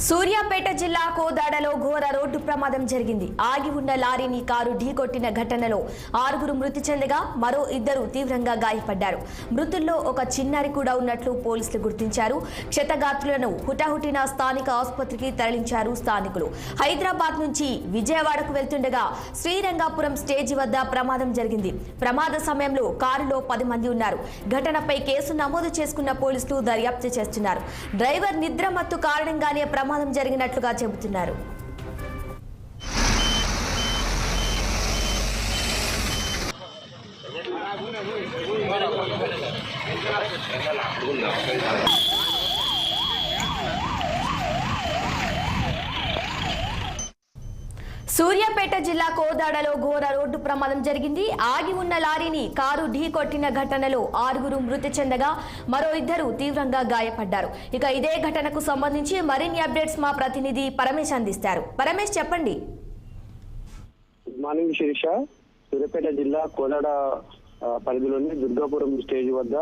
సూర్యాపేట జిల్లా కోదాడలో ఘోర రోడ్డు ప్రమాదం జరిగింది. ఆగి ఉన్న లారీని కారు ఢీకొట్టిన ఘటనలో 6 మృతి చెందగా మరో 2 తీవ్రంగా గాయపడ్డారు. మృతుల్లో ఒక చిన్నారి కూడా ఉన్నట్లు పోలీసులు గుర్తించారు. క్షతగాత్రులను హుటాహుటిన స్థానిక ఆసుపత్రికి తరలించారు స్థానికులు. హైదరాబాద్ నుంచి విజయవాడకు వెళ్తుండగా శ్రీరంగాపురం స్టేజి వద్ద ప్రమాదం జరిగింది. ప్రమాద సమయంలో కారులో 10 మంది ఉన్నారు. ఘటనపై కేసు నమోదు చేసుకున్న పోలీసులు దర్యాప్తు చేస్తున్నారు. డ్రైవర్ నిద్రమత్తు కారణంగానే ప్రమాదం జరిగినట్లుగా చెబుతున్నారు. సూర్యాపేట జిల్లా కోదాడలో ఘోర రోడ్డు ప్రమాదం జరిగింది. ఆగి ఉన్న లారీని కారు ఢీకొట్టిన ఘటనలో 6 మృతి చెందగా మరో 2 తీవ్రంగా గాయపడ్డారు. ఇక ఇదే ఘటనకు సంబంధించి మరిన్ని అప్డేట్స్ మా ప్రతినిధి పరమేశ్ అందిస్తారు. పరమేశ్, చెప్పండి. Good morning Sirisha. సూర్యాపేట జిల్లా కోదాడ పరిధిలోని దుర్గాపురం స్టేజ్ వద్ద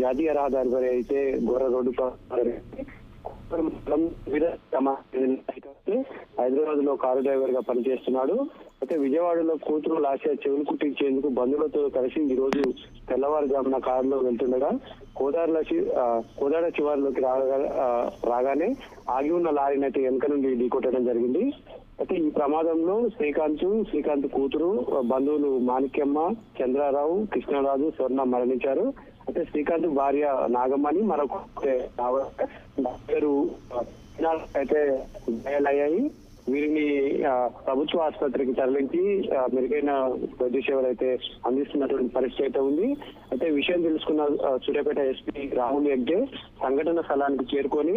జాతీయ రహదారిపై అయితే ఘోర రోడ్డు హైదరాబాద్ లో కారు డ్రైవర్ గా పనిచేస్తున్నాడు. అయితే విజయవాడలో కూతురు లాస్య చెవులు కుట్టించేందుకు బంధువులతో కలిసి ఈ రోజు తెల్లవారుజామున కారులో వెళ్తుండగా కోదాడ శివారులోకి రాగానే ఆగి ఉన్న లారీని అయితే వెనక నుండి ఢీకొట్టడం జరిగింది. అయితే ఈ ప్రమాదంలో శ్రీకాంత్ కూతురు బంధువులు మాణిక్యమ్మ, చంద్రారావు, కృష్ణరాజు, స్వర్ణ మరణించారు. అయితే శ్రీకాంత్ భార్య నాగమ్మని మరొక అయితే గాయాలయ్యాయి. వీరిని ప్రభుత్వ ఆసుపత్రికి తరలించి మెరుగైన వైద్య సేవలు అయితే అందిస్తున్నటువంటి పరిస్థితి అయితే ఉంది. అయితే విషయం తెలుసుకున్న సూర్యాపేట ఎస్పీ రాహుల్ హెగ్డే సంఘటన స్థలానికి చేరుకొని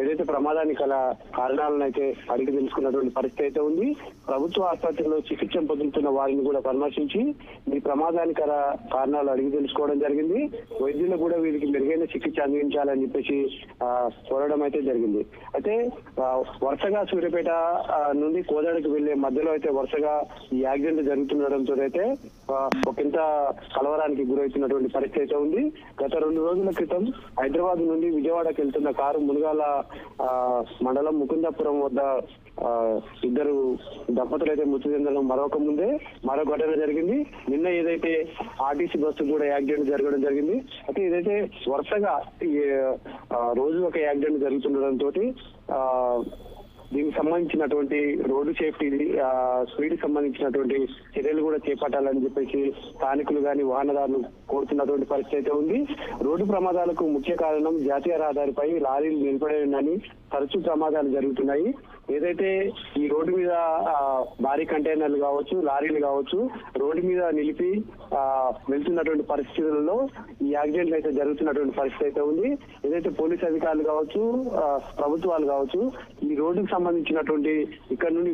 ఏదైతే ప్రమాదానికి గల కారణాలను అయితే అడిగి తెలుసుకున్నటువంటి పరిస్థితి అయితే ఉంది. ప్రభుత్వ ఆసుపత్రిలో చికిత్స పొందుతున్న వారిని కూడా పరామర్శించి ఈ ప్రమాదానికి గల కారణాలు అడిగి తెలుసుకోవడం జరిగింది. వైద్యులు కూడా వీరికి మెరుగైన చికిత్స అందించాలని చెప్పేసి కోరడం అయితే జరిగింది. అయితే వరుసగా సూర్యాపేట నుండి కోదాడకు వెళ్లే మధ్యలో అయితే వరుసగా ఈ యాక్సిడెంట్ జరుగుతుండడంతో అయితే ఒకంత కలవరానికి గురవుతున్నటువంటి పరిస్థితి అయితే ఉంది. గత 2 రోజుల క్రితం హైదరాబాద్ నుండి విజయవాడకు వెళ్తున్న కారు మునుగాల మండలం ముకుందాపురం వద్ద 2 దంపతులు అయితే మృతి చెందడం మరో ఘటన జరిగింది. నిన్న ఏదైతే ఆర్టీసీ బస్సు కూడా యాక్సిడెంట్ జరగడం జరిగింది. అయితే ఇదైతే వరుసగా రోజు ఒక యాక్సిడెంట్ జరుగుతుండడంతో దీనికి సంబంధించినటువంటి రోడ్డు సేఫ్టీ స్పీడ్ సంబంధించినటువంటి చర్యలు కూడా చేపట్టాలని చెప్పేసి స్థానికులు గాని వాహనదారులు కోరుతున్నటువంటి పరిస్థితి అయితే ఉంది. రోడ్డు ప్రమాదాలకు ముఖ్య కారణం జాతీయ రహదారిపై లారీలు నిలబడేనని తరచూ ప్రమాదాలు జరుగుతున్నాయి. ఏదైతే ఈ రోడ్డు మీద భారీ కంటైనర్లు కావచ్చు, లారీలు కావచ్చు రోడ్డు మీద నిలిపి వెళ్తున్నటువంటి పరిస్థితులలో ఈ యాక్సిడెంట్లు అయితే జరుగుతున్నటువంటి పరిస్థితి అయితే ఉంది. ఏదైతే పోలీస్ అధికారులు కావచ్చు, ప్రభుత్వాలు కావచ్చు ఈ రోడ్డుకు సంబంధించినటువంటి ఇక్కడ నుండి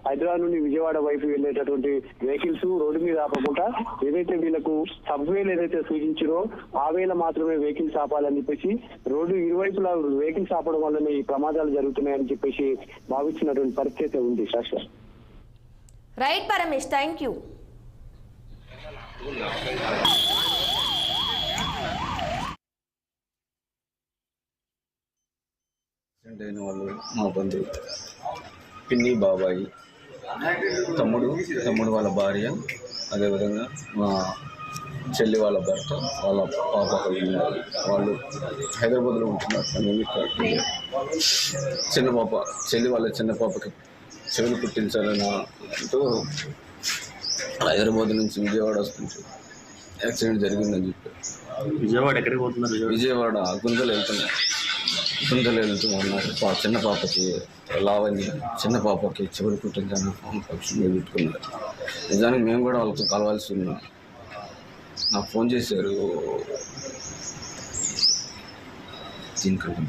హైదరాబాద్ నుండి విజయవాడ వైపు వెళ్ళేటటువంటి వెహికల్స్ రోడ్డు మీద ఆపకుండా ఏదైతే వీళ్ళకు సబ్వేలు ఏదైతే సూచించారో ఆ వేళ మాత్రమే వెహికల్స్ ఆపాలని చెప్పేసి రోడ్డు ఇరువైపులా వెహికల్స్ ఆపడం వల్లనే ఈ ప్రమాదాలు జరుగుతున్నాయని చెప్పేసి భావించినటువంటి పరిస్థితి ఉంది. శాస్త్ర రైట్ పరమేష్, థ్యాంక్ యూ. అయిన వాళ్ళు మా బంధువు పిన్ని, బాబాయి, తమ్ముడు వాళ్ళ భార్య, అదేవిధంగా మా చెల్లి వాళ్ళ భర్త, వాళ్ళ పాప వాళ్ళు హైదరాబాద్లో ఉంటున్నారు. చెల్లి వాళ్ళ చిన్న పాపకి చెవులు కుట్టించాలని అంటూ హైదరాబాద్ నుంచి విజయవాడ వస్తుంటే యాక్సిడెంట్ జరిగిందని చెప్పి విజయవాడ ఎక్కడికి పోతున్నారు? విజయవాడ గుంతలు వెళ్తూ ఉన్నారు. చిన్న పాపకి లావని చిన్న పాపకి చెవులు కుట్టించాలని ఫంక్షన్ పెట్టుకున్నారు. నిజానికి మేము కూడా వాళ్ళతో కలవాల్సి ఉన్నాం. నాకు ఫోన్ చేశారు, దీనికంటే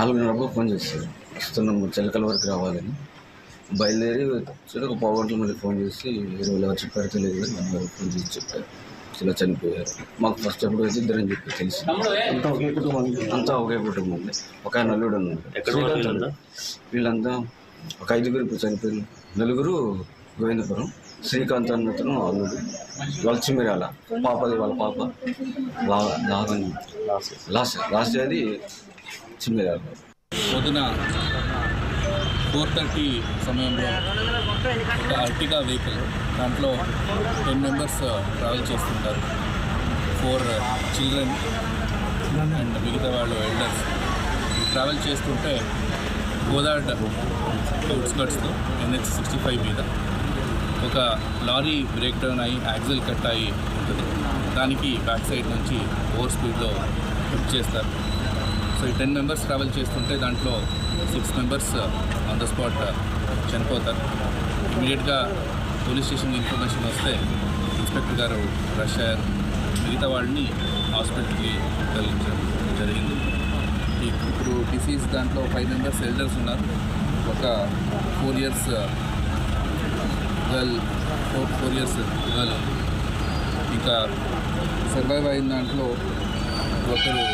4:30 ఫోన్ చేశారు, వస్తున్నాము చిలకల వరకు రావాలని. బయలుదేరి ఒక పావు గంటలు మళ్ళీ ఫోన్ చేసి ఎవరు చెప్పారు తెలియదు, ఫోన్ చేసి చెప్పారు ఇలా చనిపోయారు. మాకు ఫస్ట్ ఎప్పుడు అయితే 2 చెప్పి తెలిసి అంతా ఒకే కుటుంబం ఉంది. ఒక నలుగురు ఉన్నారు. వీళ్ళంతా ఒక 5 ఇప్పుడు చనిపోయింది. 4 గోవిందపురం, శ్రీకాంత్ అన్నతను అల్లుడు, వల్చిమిరాల పాపది వాళ్ళ పాప లాస్ట్ అది చిన్నగా పొద్దున 4:30 సమయంలో ఒక అర్టిగా వెహికల్ దాంట్లో 10 మెంబర్స్ ట్రావెల్ చేస్తుంటారు. 4 చిల్డ్రన్ అండ్ మిగతా వాళ్ళు ఎల్డర్స్ ట్రావెల్ చేస్తుంటే గోదాడ్ అవుట్స్కట్స్లో NH 65 మీద ఒక లారీ బ్రేక్ డౌన్ అయ్యి యాక్సిల్ కట్ అయ్యి ఉంటుంది. దానికి బ్యాక్ సైడ్ నుంచి ఓవర్ స్పీడ్లో హిట్ చేస్తారు. సో ఈ 10 మెంబర్స్ ట్రావెల్ చేస్తుంటే దాంట్లో 6 మెంబర్స్ ఆన్ ద స్పాట్ చనిపోతారు. ఇమీడియట్గా పోలీస్ స్టేషన్కి ఇన్ఫర్మేషన్ వస్తే ఇన్స్పెక్టర్ గారు రష్ అయ్యారు. మిగతా వాళ్ళని హాస్పిటల్కి తరలించడం జరిగింది. ఇప్పుడు డిసీజ్ దాంట్లో 5 మెంబర్స్ ఎల్డర్స్ ఉన్నారు. ఒక 4 ఇయర్స్ గర్ల్ 4 ఇయర్స్ గర్ల్ ఇంకా సర్వైవ్ అయిన దాంట్లో ఒకరు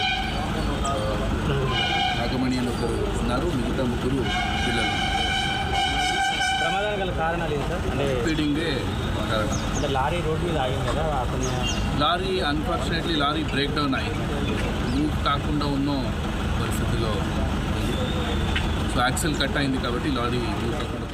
నాగమణి అని ఒకరు ఉన్నారు. మిగతా 3 పిల్లలు. ప్రమాదానికి గల కారణాలు ఏంటి సార్? అంటే స్పీడింగే కారణం. అంటే లారీ రోడ్ మీద ఆగింది కదా, అతను lorry unfortunately lorry break down అయ్యి మూవ్ కాకుండా ఉన్న పరిస్థితిలో ఉంది. సో యాక్సిల్ కట్ అయింది కాబట్టి లారీ మూవ్ కాకుండా